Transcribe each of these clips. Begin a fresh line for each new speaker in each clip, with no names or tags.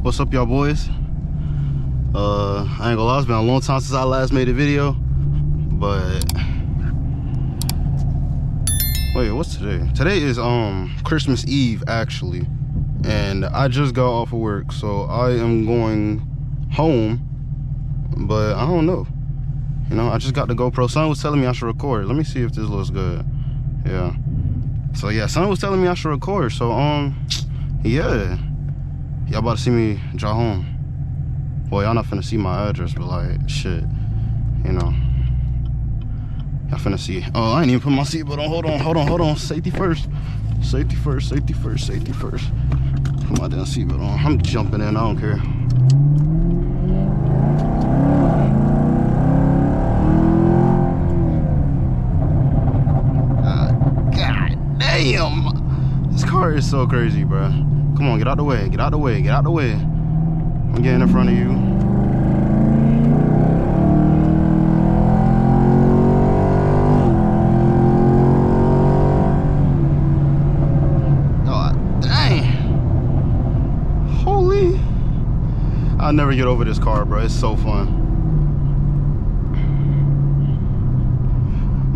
What's up, y'all boys? I ain't gonna lie, it's been a long time since I last made a video, but wait, what's today? Today is Christmas Eve actually, and I just got off of work, so I am going home, but I don't know. You know, I just got the GoPro. Son was telling me I should record. Let me see if this looks good. Yeah. So yeah, son was telling me I should record. So yeah. Y'all about to see me drive home. Well, y'all not finna see my address, but like, shit, you know. Y'all finna see. Oh, I ain't even put my seatbelt on. Hold on. Safety first. Safety first. Put my damn seatbelt on. I'm jumping in, I don't care. God damn. This car is so crazy, bro. Come on, get out the way. I'm getting in front of you. God dang. Holy. I'll never get over this car, bro. It's so fun.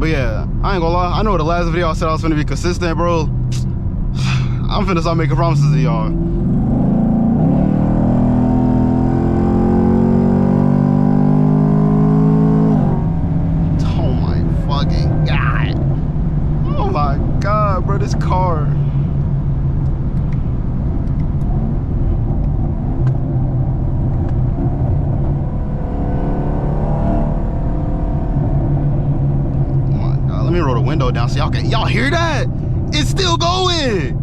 But yeah, I ain't gonna lie. I know the last video I said I was gonna be consistent, bro. I'm finna start making promises to y'all. Oh my fucking God. Oh my God, bro, this car. Oh my God, let me roll the window down so y'all hear that? It's still going.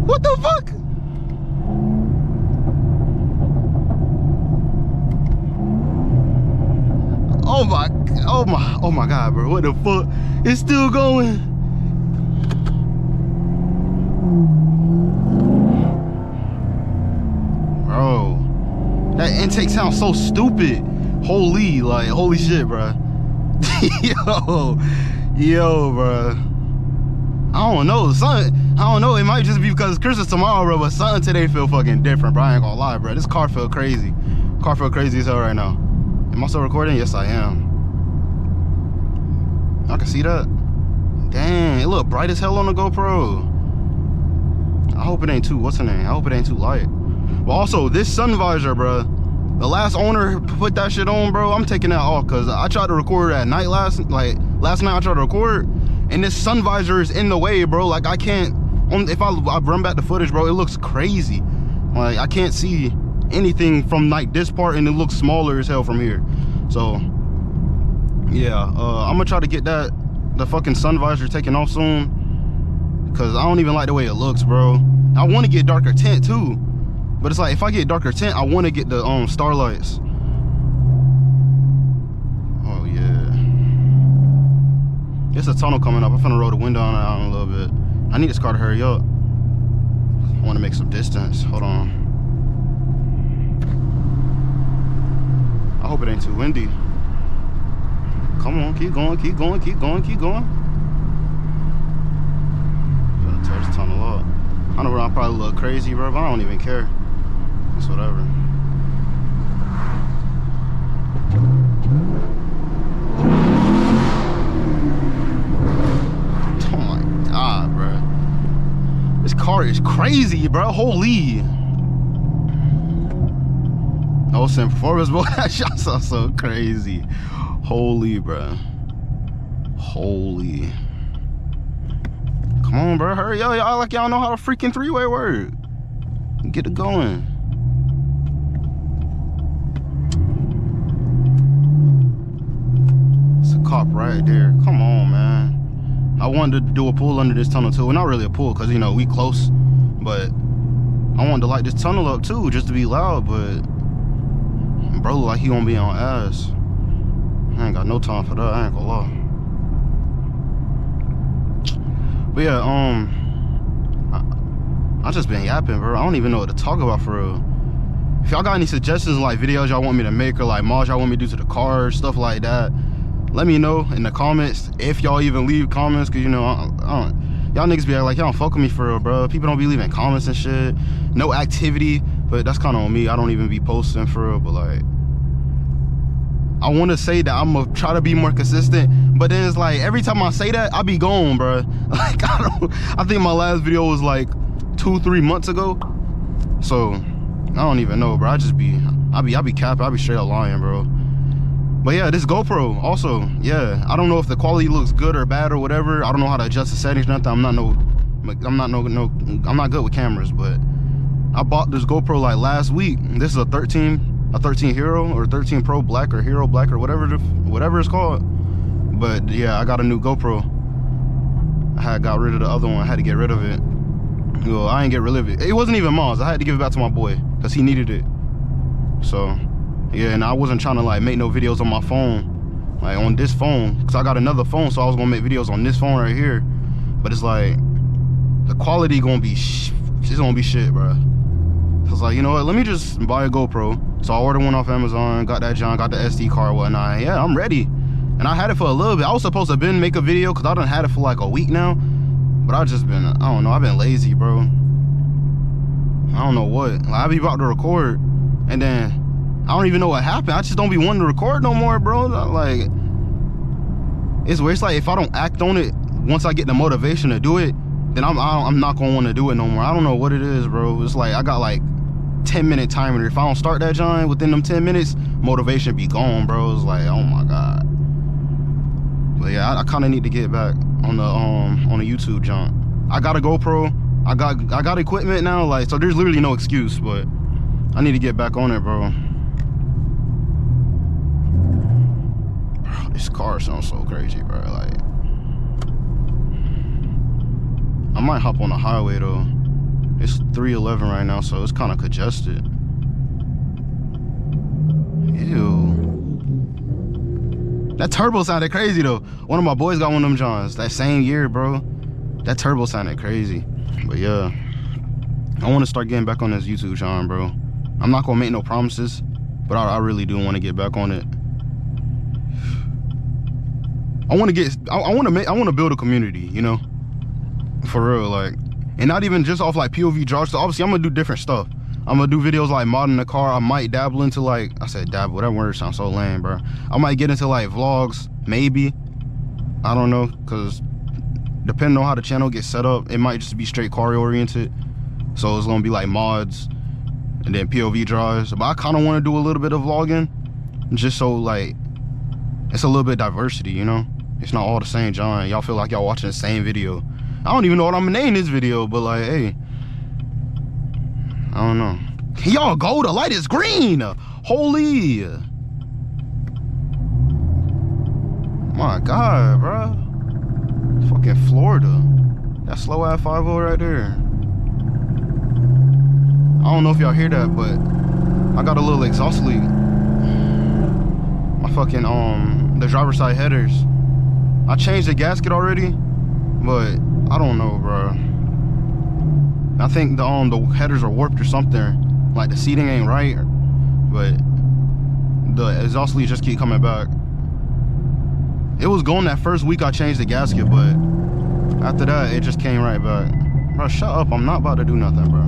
What the fuck? Oh my God, bro. What the fuck? It's still going. Bro, that intake sounds so stupid. Holy shit, bro. Yo, bro. I don't know, it might just be because it's Christmas tomorrow, bro, but something today feel fucking different, bro. I ain't gonna lie, bro. This car feel crazy. Car feel crazy as hell right now. Am I still recording? Yes, I am. I can see that. Dang, it look bright as hell on the GoPro. I hope it ain't too, what's the name? I hope it ain't too light. But also, this sun visor, bro, the last owner put that shit on, bro. I'm taking that off because I tried to record at night last night I tried to record, and this sun visor is in the way, bro. Like, I can't, if I run back the footage, bro, it looks crazy. Like, I can't see anything from like this part, and it looks smaller as hell from here. So yeah, I'm gonna try to get the fucking sun visor taken off soon, because I don't even like the way it looks, bro. I want to get darker tint too, but it's like, if I get darker tint, I want to get the starlights. Oh yeah, it's a tunnel coming up. I'm finna roll the window on it out in a little bit. I need this car to hurry up. I want to make some distance. Hold on. I hope it ain't too windy. Come on, keep going. Gonna tear this tunnel up. I know I probably look crazy, bro, but I don't even care. It's whatever. Oh my God, bro. This car is crazy, bro. Holy. I was saying performance, bro. That shot sounds so crazy. Holy, bro. Holy. Come on, bro. Hurry up. Y'all like y'all know how to freaking three-way work. Get it going. It's a cop right there. Come on, man. I wanted to do a pull under this tunnel too. Well, not really a pull, because, you know, we close. But I wanted to light this tunnel up too, just to be loud, but bro, like he won't be on ass. I ain't got no time for that, I ain't gonna lie. But yeah, I just been yapping, bro. I don't even know what to talk about for real. If y'all got any suggestions, like videos y'all want me to make, or like mods y'all want me to do to the car, stuff like that, let me know in the comments, if y'all even leave comments, because, you know, y'all Y'all niggas be like, y'all don't fuck with me for real, bro. People don't be leaving comments and shit. No activity, but that's kind of on me. I don't even be posting for real, but like, I want to say that I'm gonna try to be more consistent, but then it's like every time I say that, I be gone, bro. Like I think my last video was like 2-3 months ago, so I don't even know, bro. I be capping, I be straight up lying, bro. But yeah, this GoPro also, yeah, I don't know if the quality looks good or bad or whatever. I don't know how to adjust the settings or nothing. I'm not good with cameras, but I bought this GoPro like last week. This is a 13 Hero or 13 Pro Black or Hero Black or whatever it's called. But yeah, I got a new GoPro. I had got rid of the other one. I had to get rid of it. Well, I ain't get rid of it. It wasn't even mine. I had to give it back to my boy because he needed it. So yeah, and I wasn't trying to like make no videos on my phone, like on this phone, because I got another phone, so I was gonna make videos on this phone right here. But it's like the quality gonna be it's gonna be shit, bro. So I was like, you know what, let me just buy a GoPro. So I ordered one off Amazon, got that John, got the SD card, whatnot. Yeah, I'm ready. And I had it for a little bit. I was supposed to have been make a video because I done had it for like a week now. But I just been, I don't know, I've been lazy, bro. I don't know what. Like, I be about to record and then I don't even know what happened. I just don't be wanting to record no more, bro. Like, it's weird. It's like if I don't act on it, once I get the motivation to do it, then I'm not gonna want to do it no more. I don't know what it is, bro. It's like I got like 10-minute timer. If I don't start that John within them 10 minutes, motivation be gone, bro. It's like, oh my god. But yeah, I kind of need to get back on the YouTube John. I got a GoPro. I got equipment now, like, so there's literally no excuse, but I need to get back on it, bro. Bro, this car sounds so crazy, bro. Like, I might hop on the highway though. It's 3:11 right now, so it's kind of congested. Ew. That turbo sounded crazy though. One of my boys got one of them Johns that same year, bro. That turbo sounded crazy. But yeah, I want to start getting back on this YouTube John, bro. I'm not gonna make no promises, but I really do want to get back on it. I want to build a community, you know, for real, like, and not even just off like POV draws. So obviously I'm gonna do different stuff. I'm gonna do videos like modding the car. I might dabble into, like, I said dabble, that word sounds so lame, bro. I might get into like vlogs, maybe. I don't know, cause depending on how the channel gets set up, it might just be straight car oriented. So it's gonna be like mods and then POV draws. But I kind of want to do a little bit of vlogging, just so like it's a little bit of diversity, you know. It's not all the same John. Y'all feel like y'all watching the same video. I don't even know what I'm gonna name this video, but like, hey, I don't know. Can y'all go? The light is green. Holy. My God, bro. Fucking Florida. That slow ass 50 right there. I don't know if y'all hear that, but I got a little exhaust leak. My fucking the driver's side headers. I changed the gasket already, but I don't know, bro. I think the headers are warped or something. Like the seating ain't right, but the exhaust leaks just keep coming back. It was going that first week I changed the gasket, but after that it just came right back. Bro, shut up. I'm not about to do nothing, bro.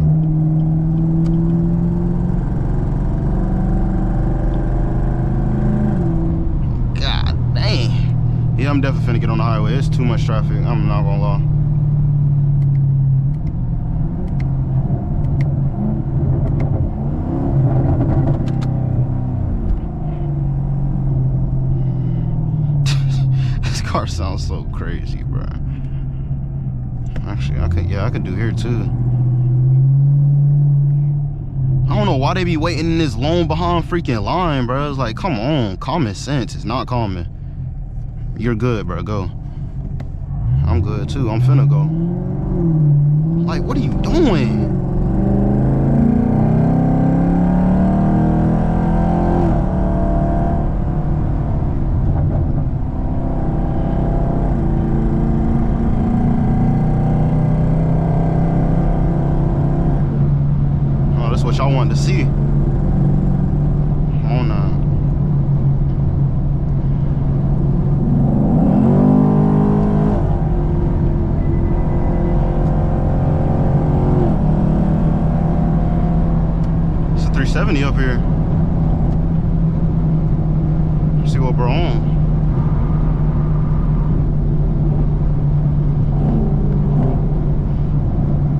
God dang. Yeah, I'm definitely finna get on the highway. It's too much traffic. I'm not gonna lie. Car sounds so crazy, bro. Actually, I could do here too. I don't know why they be waiting in this long behind freaking line, bro. It's like, come on, common sense is not common. You're good, bro, go. I'm good too, I'm finna go. Like, what are you doing? What y'all wanted to see. Come on now. 70 up here. Let's see what bro on.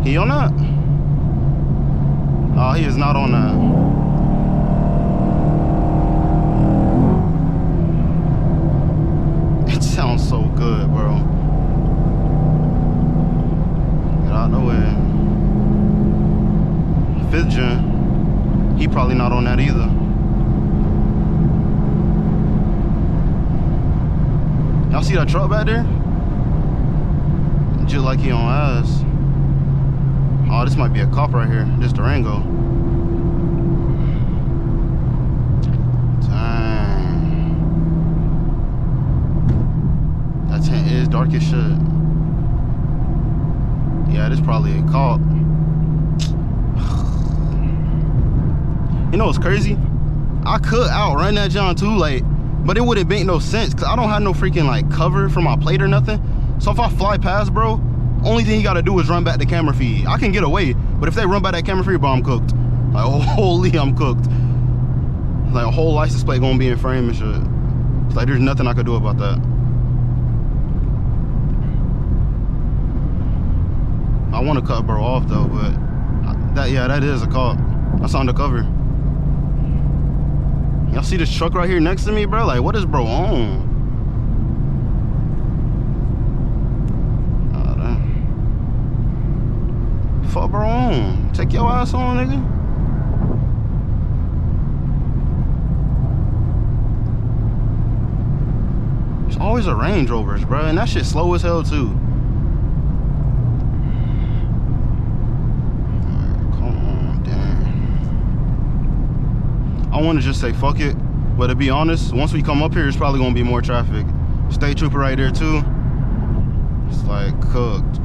He on that? Oh, he is not on that. It sounds so good, bro. Get out of the way. 5th gen. He probably not on that either. Y'all see that truck back there? Just like he on ass. Oh, this might be a cop right here. This Durango. Dang. That tent is dark as shit. Yeah, this probably a cop. You know what's crazy? I could outrun that John too, like, but it wouldn't make no sense because I don't have no freaking like cover for my plate or nothing. So if I fly past, bro, only thing he gotta do is run back the camera feed. I can get away, but if they run by that camera feed, bro, I'm cooked. Like, holy, I'm cooked. Like, a whole license plate gonna be in frame and shit. It's like, there's nothing I could do about that. I want to cut bro off though, but that is a cop. That's undercover. Y'all see this truck right here next to me, bro? Like, what is bro on? Fuck bro on. Take your ass on, nigga. There's always a Range Rovers, bro, and that shit slow as hell too. Come on, damn. I want to just say fuck it, but to be honest, once we come up here, it's probably gonna be more traffic. State trooper right there too. It's like cooked.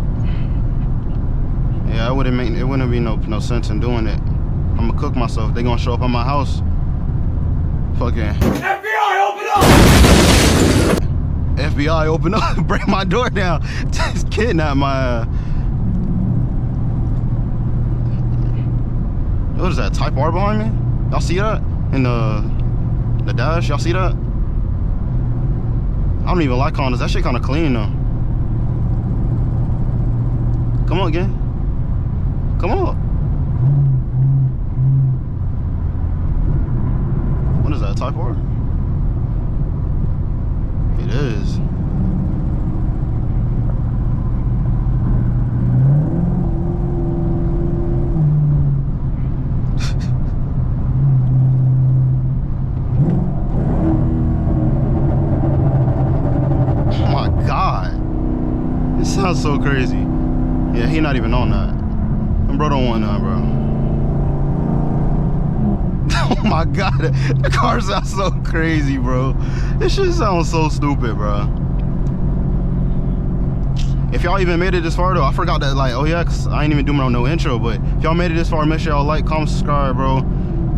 Yeah, it wouldn't be no sense in doing it. I'm gonna cook myself. They gonna show up at my house. Fucking
FBI, open up!
FBI, open up! Break my door down. Just kidnap my. What is that? Type R behind me? Y'all see that in the dash? Y'all see that? I don't even like Hondas. That shit kind of clean though. Come on, gang. Come on. What is that, Type R? It is. Oh my God. This sounds so crazy. Yeah, he not even on that. Bro don't want none, bro. Oh my God, the car sounds so crazy, bro. This shit sounds so stupid, bro. If y'all even made it this far though, I forgot that, like, oh yeah, cause I ain't even doing no intro, but if y'all made it this far, make sure y'all like, comment, subscribe, bro.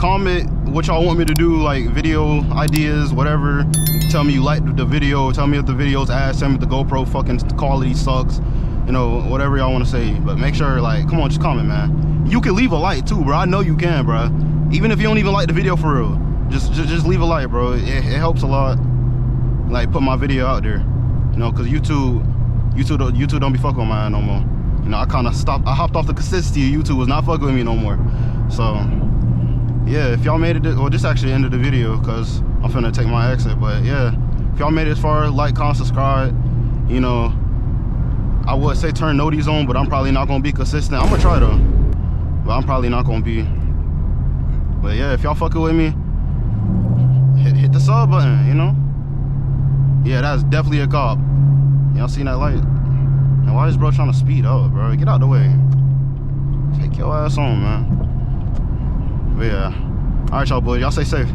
Comment what y'all want me to do, like video ideas, whatever. Tell me you liked the video, tell me if the video's ass, tell me if the GoPro fucking quality sucks. You know, whatever y'all want to say, but make sure, like, come on, just comment, man. You can leave a like too, bro. I know you can, bro. Even if you don't even like the video for real, just leave a like, bro. It helps a lot. Like, put my video out there, you know, cause YouTube don't be fucking with mine no more. You know, I hopped off the consistency. YouTube was not fucking with me no more. So, yeah, if y'all made it, well, this actually ended the video, cause I'm finna take my exit. But yeah, if y'all made it this far, like, comment, subscribe. You know. I would say turn noties on, but I'm probably not gonna be consistent. I'm gonna try though, but I'm probably not gonna be. But yeah, if y'all fucking with me, hit the sub button, you know? Yeah, that's definitely a cop. Y'all seen that light? And why is bro trying to speed up, bro? Get out the way. Take your ass on, man. But yeah. All right, y'all boys, y'all stay safe.